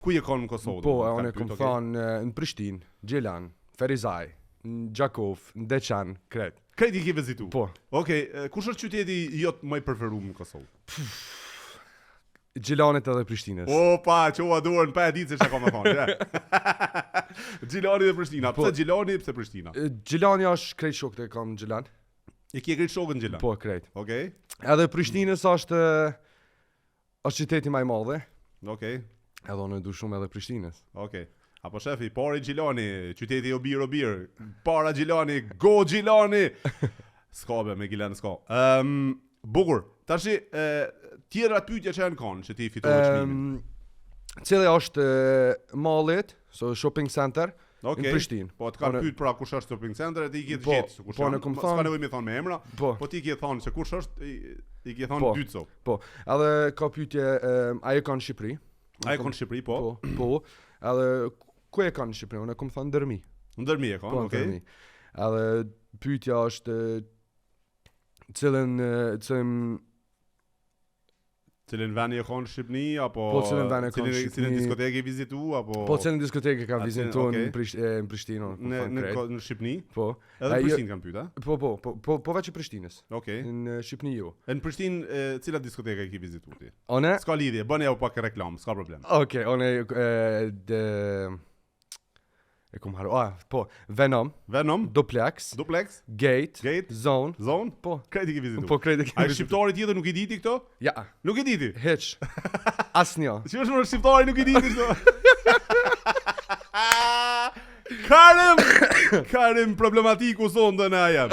Ku je konë në Kosovë? Po, unë kom thonë në Prishtinë, Gjelan, Ferizaj, në Gjakov, në Deçan, kret. Krejt i ke vizitu? Po. Okej, kush është qyteti jot më i preferuar në Kosovë? Gjelanit edhe Prishtinës. Opa, çova dorën pa e ditë se çka kam thonë. Gjilani dhe Prishtina. Pse Gjilani, pse Prishtina? Gjilani është krejt shokët e kam në Gjelan. E ke krejt shokën në Gjelan? Po, krejt. Okej. Edhe Prishtinës është qyteti më i madh. Okej. Edhe unë du shumë edhe Prishtinës. Okej. Apo shefi, pari Gjilani, qyteti o bir. Para Gjilani, go Gjilani. S'ka me Gjilan s'ka. Bukur. Tashi tjera pyetje që janë kanë që ti fitove çmimin. Cili është mallit, so shopping center në Prishtinë. Po të kanë pyet pra kush është shopping center e ti i ke gjetë se kush është. Po ne kom thonë. S'ka nevojë më thonë me emra. Po ti i ke thonë se kush është, i ke thonë dytso. Po. Edhe ka pyetje ai ka në Shqipëri. Ai ka në Shqipëri, po. Po. Edhe ku e ka në Shqipëri? Unë kom thonë Ndërmi. Ndërmi e ka, okej. Edhe pyetja është Cilën vani e kanë në Shqipëni apo cilën vani e kanë në Shqipëni? Cilën diskotekë e vizitu apo cilën diskotekë ka vizituar në Prishtinë, në Shqipëni? Po. Edhe në Prishtinë kanë pyeta? Po veç Prishtinës. Okej. Në Shqipëni jo. Në Prishtinë cila diskotekë ke vizituar ti? One? S'ka lidhje, bëni apo pak reklam, s'ka problem. Okej, one e kom haru. Po, Venom, Duplex, Gate, Zone. Po, krejt i ke vizitu. Po, krejt i ke vizitu. A shqiptari tjetër nuk i diti këto? Ja. Nuk i diti? Heq. Asnjë. Si është më shqiptari nuk i diti këto? Karim problematiku sonde në ajem.